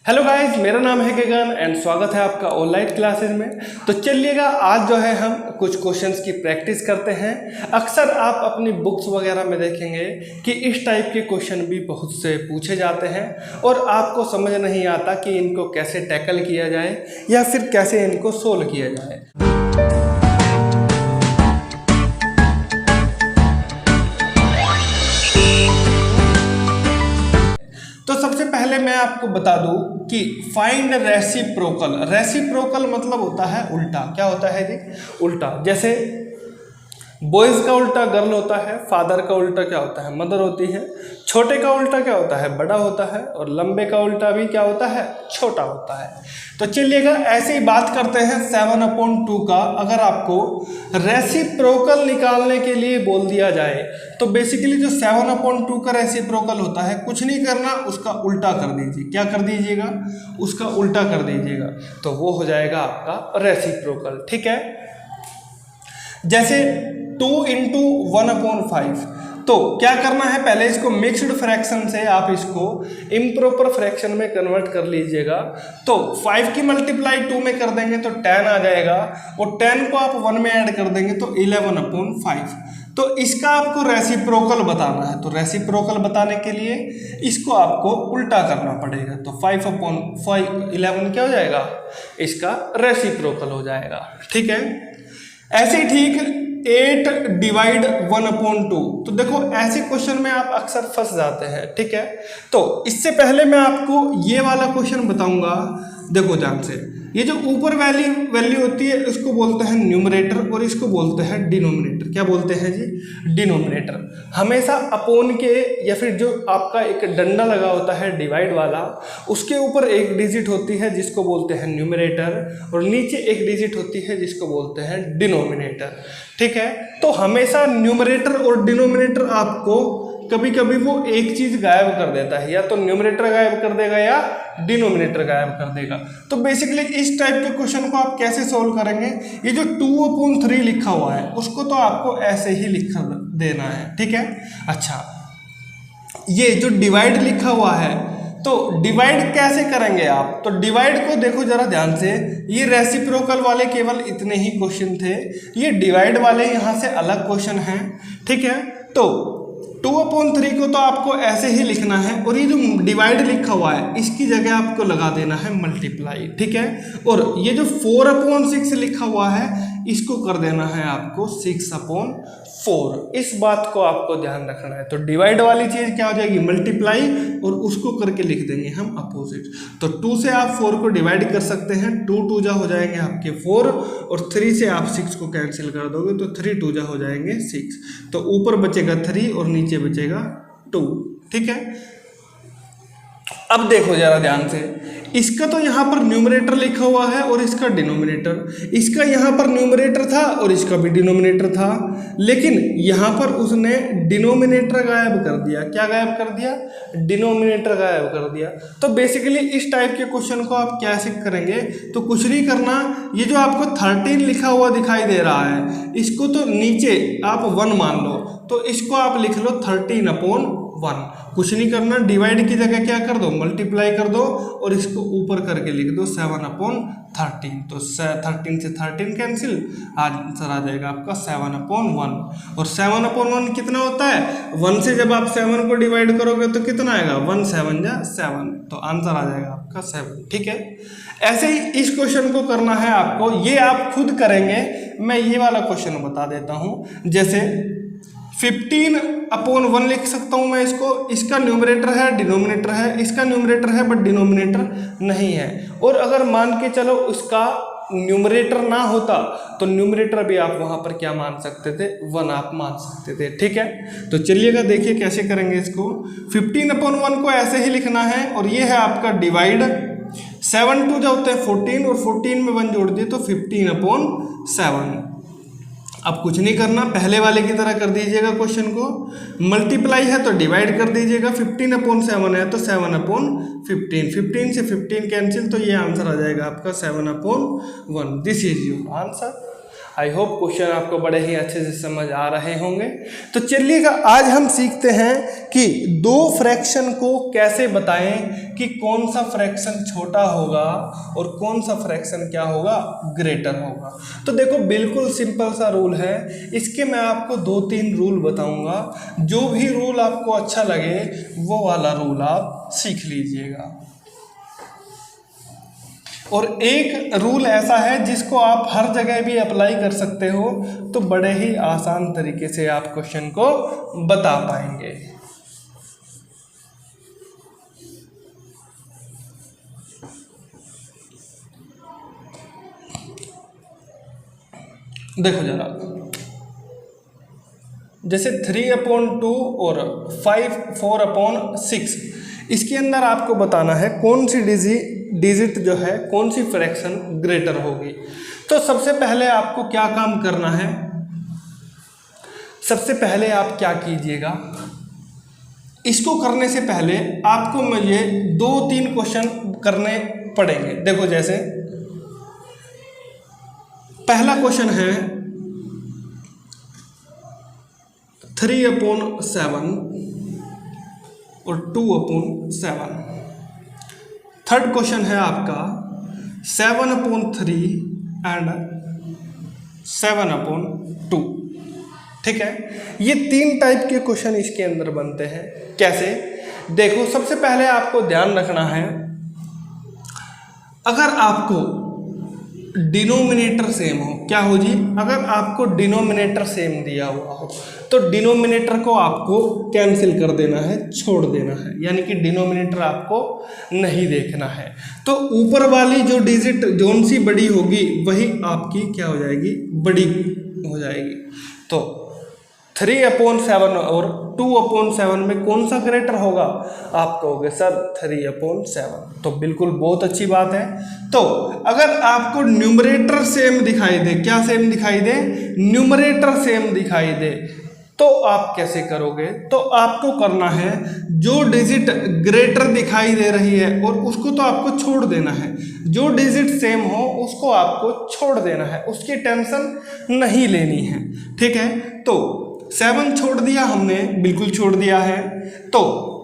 Hello guys, मेरा नाम है गगन एंड स्वागत है आपका ऑनलाइन क्लासेस में। तो चलिएगा आज जो है हम कुछ क्वेश्चंस की प्रैक्टिस करते हैं। अक्सर आप अपनी बुक्स वगैरह में देखेंगे कि इस टाइप के क्वेश्चन भी बहुत से पूछे जाते हैं और आपको समझ नहीं आता कि इनको कैसे टैकल किया जाए या फिर कैसे इनको सोल्व किया जाए। तो सबसे पहले मैं आपको बता दूं कि फाइंड रेसिप्रोकल। रेसिप्रोकल मतलब होता है उल्टा। क्या होता है जी? उल्टा। जैसे बॉयज का उल्टा गर्ल होता है, फादर का उल्टा क्या होता है? मदर होती है, छोटे का उल्टा क्या होता है? बड़ा होता है, और लंबे का उल्टा भी क्या होता है? छोटा होता है। तो चलिएगा ऐसे ही बात करते हैं 7/2 का। अगर आपको रेसिप्रोकल निकालने के लिए बोल दिया जाए तो बेसिकली जो 7/2 का रेसिप्रोकल होता है, कुछ नहीं करना, उसका उल्टा कर दीजिए। क्या कर दीजिएगा? उसका उल्टा कर दीजिएगा, तो वो हो जाएगा आपका रेसिप्रोकल। ठीक है। जैसे 2 × 1/5, तो क्या करना है? पहले इसको मिक्स्ड फ्रैक्शन से आप इसको इम्प्रॉपर फ्रैक्शन में कन्वर्ट कर लीजिएगा। तो 5 की मल्टीप्लाई 2 में कर देंगे तो 10 आ जाएगा, और 10 को आप 1 में ऐड कर देंगे तो 11/5। तो इसका आपको रेसिप्रोकल बताना है। तो रेसिप्रोकल बताने के लिए इसको आपको उल्टा करना पड़ेगा। तो 5/5 11 क्या हो जाएगा? इसका रेसिप्रोकल हो जाएगा। ठीक है। ऐसे ही ठीक 8/1/2। तो देखो ऐसे क्वेश्चन में आप अक्सर फंस जाते हैं। ठीक है। तो इससे पहले मैं आपको ये वाला क्वेश्चन बताऊंगा। देखो ध्यान से, ये जो ऊपर वैल्यू होती है इसको बोलते हैं न्यूमरेटर और इसको बोलते हैं डिनोमिनेटर। क्या बोलते हैं जी? डिनोमिनेटर। हमेशा अपोन के या फिर जो आपका एक डंडा लगा होता है डिवाइड वाला, उसके ऊपर एक डिजिट होती है जिसको बोलते हैं न्यूमरेटर, और नीचे एक डिजिट होती है जिसको बोलते हैं डिनोमिनेटर। ठीक है। तो हमेशा न्यूमरेटर और डिनोमिनेटर आपको कभी कभी वो एक चीज गायब कर देता है, या तो न्यूमरेटर गायब कर देगा या डिनोमिनेटर गायब कर देगा। तो बेसिकली इस टाइप के क्वेश्चन को आप कैसे सोल्व करेंगे? ये जो 2/3 लिखा हुआ है उसको तो आपको ऐसे ही लिख देना है। ठीक है। अच्छा, ये जो डिवाइड लिखा हुआ है, तो डिवाइड कैसे करेंगे आप? तो डिवाइड को देखो जरा ध्यान से, ये रेसिप्रोकल वाले केवल इतने ही क्वेश्चन थे, ये डिवाइड वाले यहाँ से अलग क्वेश्चन हैं। ठीक है। तो 2/3 को तो आपको ऐसे ही लिखना है, और ये जो डिवाइड लिखा हुआ है इसकी जगह आपको लगा देना है मल्टीप्लाई। ठीक है। और ये जो 4/6 लिखा हुआ है इसको कर देना है आपको 6/4। इस बात को आपको ध्यान रखना है। तो डिवाइड वाली चीज क्या हो जाएगी? मल्टीप्लाई, और उसको करके लिख देंगे हम अपोजिट। तो 2 से आप 4 को डिवाइड कर सकते हैं, 2 2 जा हो जाएंगे आपके 4, और 3 से आप 6 को कैंसिल कर दोगे तो 3 2 जा हो जाएंगे 6। तो ऊपर बचेगा 3 और नीचे बचेगा 2। ठीक है। अब देखो जरा ध्यान से, इसका तो यहाँ पर न्यूमरेटर लिखा हुआ है और इसका डिनोमिनेटर। इसका यहाँ पर न्यूमरेटर था और इसका भी डिनोमिनेटर था, लेकिन यहाँ पर उसने डिनोमिनेटर गायब कर दिया। क्या गायब कर दिया? डिनोमिनेटर गायब कर दिया। तो बेसिकली इस टाइप के क्वेश्चन को आप कैसे करेंगे? तो कुछ नहीं करना, ये जो आपको 13 लिखा हुआ दिखाई दे रहा है इसको तो नीचे आप 1 मान लो, तो इसको आप लिख लो 13/1। कुछ नहीं करना, डिवाइड की जगह क्या कर दो? मल्टीप्लाई कर दो, और इसको ऊपर करके लिख दो 7/13। तो 13 से 13 कैंसिल, आंसर आ जाएगा आपका 7/1। और 7/1 कितना होता है? 1 से जब आप 7 को डिवाइड करोगे तो कितना आएगा? 1 7 जा 7, तो आंसर आ जाएगा आपका 7। ठीक है। ऐसे ही इस क्वेश्चन को करना है आपको, ये आप खुद करेंगे। मैं ये वाला क्वेश्चन बता देता हूँ। जैसे 15/1 लिख सकता हूँ मैं इसको। इसका न्यूमरेटर है, डिनोमिनेटर है, इसका न्यूमरेटर है बट डिनोमिनेटर नहीं है। और अगर मान के चलो इसका न्यूमरेटर ना होता तो न्यूमरेटर भी आप वहां पर क्या मान सकते थे? 1 आप मान सकते थे। ठीक है। तो चलिएगा देखिए कैसे करेंगे इसको। 15/1 को ऐसे ही लिखना है, और ये है आपका डिवाइड। 7 2 जो होते हैं 14, और 14 में 1 जोड़ दिए तो 15/7। अब कुछ नहीं करना, पहले वाले की तरह कर दीजिएगा क्वेश्चन को। मल्टीप्लाई है तो डिवाइड कर दीजिएगा, 15/7 है तो 7/15। 15 से 15 कैंसिल, तो ये आंसर आ जाएगा आपका 7/1। This is your answer. I hope question आपको बड़े ही अच्छे से समझ आ रहे होंगे। तो चलिएगा आज हम सीखते हैं कि दो फ्रैक्शन को कैसे बताएं कि कौन सा फ्रैक्शन छोटा होगा और कौन सा फ्रैक्शन क्या होगा, ग्रेटर होगा। तो देखो बिल्कुल सिंपल सा रूल है, इसके मैं आपको 2-3 रूल बताऊंगा, जो भी रूल आपको अच्छा लगे वो वाला रूल आप सीख लीजिएगा। और एक रूल ऐसा है जिसको आप हर जगह भी अप्लाई कर सकते हो, तो बड़े ही आसान तरीके से आप क्वेश्चन को बता पाएंगे। देखो जरा, जैसे 3/2 और 4/6, इसके अंदर आपको बताना है कौन सी डिजिट जो है, कौन सी फ्रैक्शन ग्रेटर होगी। तो सबसे पहले आपको क्या काम करना है, सबसे पहले आप क्या कीजिएगा, इसको करने से पहले आपको मुझे 2-3 क्वेश्चन करने पड़ेंगे। देखो जैसे पहला क्वेश्चन है 3/7 और 2/7। थर्ड क्वेश्चन है आपका 7/3 एंड 7/2। ठीक है, ये 3 टाइप के क्वेश्चन इसके अंदर बनते हैं। कैसे, देखो सबसे पहले आपको ध्यान रखना है, अगर आपको डिनोमिनेटर सेम हो, क्या हो जी, अगर आपको डिनोमिनेटर सेम दिया हुआ हो तो डिनोमिनेटर को आपको कैंसिल कर देना है, छोड़ देना है, यानी कि डिनोमिनेटर आपको नहीं देखना है। तो ऊपर वाली जो डिजिट जोन सी बड़ी होगी वही आपकी क्या हो जाएगी, बड़ी हो जाएगी। तो 3/7 और 2/7 में कौन सा ग्रेटर होगा, आप कहोगे सर 3/7। तो बिल्कुल बहुत अच्छी बात है। तो अगर आपको न्यूमरेटर सेम दिखाई दे, क्या सेम दिखाई दे, न्यूमरेटर सेम दिखाई दे, तो आप कैसे करोगे, तो आपको करना है जो डिजिट ग्रेटर दिखाई दे रही है और उसको तो आपको छोड़ देना है, जो डिजिट सेम हो उसको आपको छोड़ देना है, उसकी टेंशन नहीं लेनी है। ठीक है, तो 7 छोड़ दिया हमने, बिल्कुल छोड़ दिया है। तो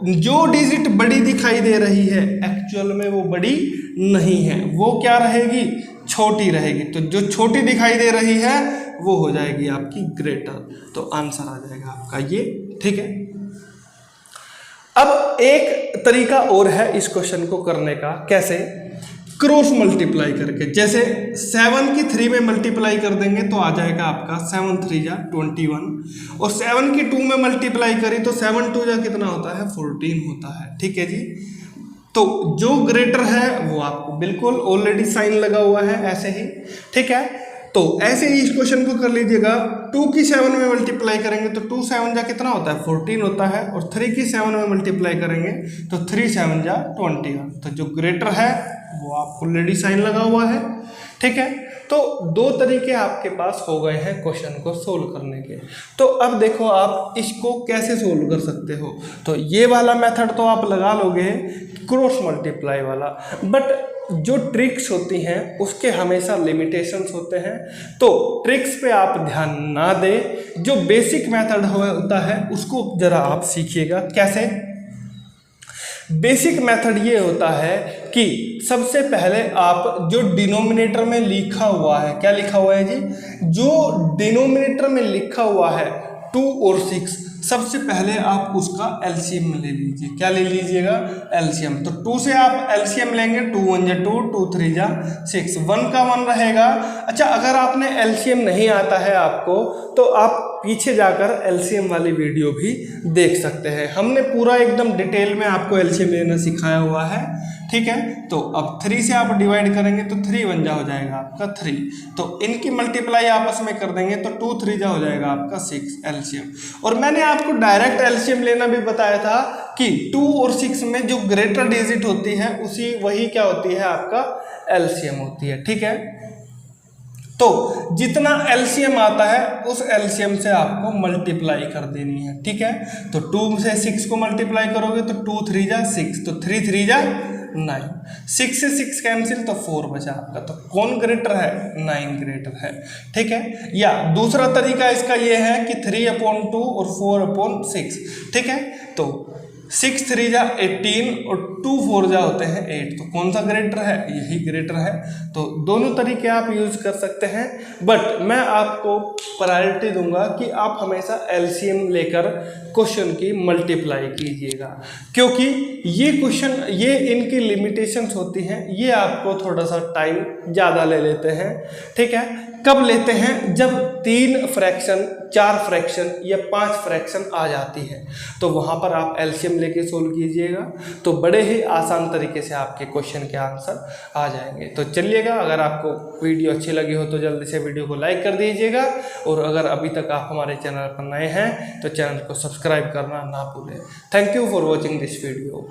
जो डिजिट बड़ी दिखाई दे रही है एक्चुअल में वो बड़ी नहीं है, वो क्या रहेगी, छोटी रहेगी। तो जो छोटी दिखाई दे रही है वो हो जाएगी आपकी ग्रेटर। तो आंसर आ जाएगा आपका ये। ठीक है, अब एक तरीका और है इस क्वेश्चन को करने का, कैसे, क्रॉस मल्टीप्लाई करके। जैसे 7 की 3 में मल्टीप्लाई कर देंगे तो आ जाएगा आपका 7 3 जा 21, और 7 की 2 में मल्टीप्लाई करी तो 7 2 जा कितना होता है, 14 होता है। ठीक है जी, तो जो ग्रेटर है वो आपको बिल्कुल ऑलरेडी साइन लगा हुआ है ऐसे ही। ठीक है, तो ऐसे ही इस क्वेश्चन को कर लीजिएगा। 2 की 7 में मल्टीप्लाई करेंगे तो 2 7 जा कितना होता है, 14 होता है, और 3 की 7 में मल्टीप्लाई करेंगे तो 3 7 जा 21। तो जो ग्रेटर है वो आपको ऑलरेडी साइन लगा हुआ है। ठीक है, तो 2 तरीके आपके पास हो गए हैं क्वेश्चन को सोल्व करने के। तो अब देखो आप इसको कैसे सोल्व कर सकते हो। तो ये वाला मेथड तो आप लगा लोगे, क्रॉस मल्टीप्लाई वाला, बट जो ट्रिक्स होती हैं उसके हमेशा लिमिटेशंस होते हैं। तो ट्रिक्स पे आप ध्यान ना दें, जो बेसिक मेथड होता है उसको ज़रा आप सीखिएगा। कैसे, बेसिक मेथड ये होता है कि सबसे पहले आप जो डिनोमिनेटर में लिखा हुआ है, क्या लिखा हुआ है जी, जो डिनोमिनेटर में लिखा हुआ है 2 और 6, सबसे पहले आप उसका एलसीएम ले लीजिए। क्या ले लीजिएगा, एलसीएम। तो 2 से आप एलसीएम लेंगे, 2 1 जा 2, 2 3 जा 6, 1 का 1 रहेगा। अच्छा, अगर आपने एलसीएम नहीं आता है आपको तो आप पीछे जाकर एलसीएम वाली वीडियो भी देख सकते हैं, हमने पूरा एकदम डिटेल में आपको एलसीएम लेना सिखाया हुआ है। ठीक है, तो अब 3 से आप डिवाइड करेंगे तो 3 1 जा हो जाएगा आपका 3, तो इनकी मल्टीप्लाई आपस में कर देंगे तो 2 3 जा हो जाएगा आपका 6 एलसीएम। और मैंने आपको डायरेक्ट एलसीएम लेना भी बताया था कि 2 और 6 में जो ग्रेटर डिजिट होती है वही क्या होती है, आपका एलसीएम होती है। ठीक है, तो जितना एलसीएम आता है उस एलसीएम से आपको मल्टीप्लाई कर देनी है। ठीक है, तो 2 से 6 को मल्टीप्लाई करोगे तो 2 3 जा 6, तो 3 3 जा 9, 6 से 6 कैंसिल तो 4 बचा आपका, तो कौन ग्रेटर है? 9 ग्रेटर है, ठीक है। या दूसरा तरीका इसका ये है कि 3/2 और 4/6, ठीक है। तो 6 3 जा 18 और 2 4 जा होते हैं 8, तो कौन सा ग्रेटर है? यही ग्रेटर है। तो दोनों तरीके आप यूज कर सकते हैं, बट मैं आपको प्रायोरिटी दूंगा कि आप हमेशा एलसीएम लेकर क्वेश्चन की मल्टीप्लाई कीजिएगा, क्योंकि ये क्वेश्चन, ये इनकी लिमिटेशंस होती हैं, ये आपको थोड़ा सा टाइम ज़्यादा ले लेते हैं, ठीक है। कब लेते हैं? जब 3 फ्रैक्शन, 4 फ्रैक्शन या 5 फ्रैक्शन आ जाती है, तो वहाँ पर आप एलसीएम लेके सोल्व कीजिएगा, तो बड़े ही आसान तरीके से आपके क्वेश्चन के आंसर आ जाएंगे। तो चलिएगा, अगर आपको वीडियो अच्छी लगी हो तो जल्दी से वीडियो को लाइक कर दीजिएगा, और अगर अभी तक आप हमारे चैनल पर नए हैं तो चैनल को सब्सक्राइब करना ना भूलें। Thank you for watching this video.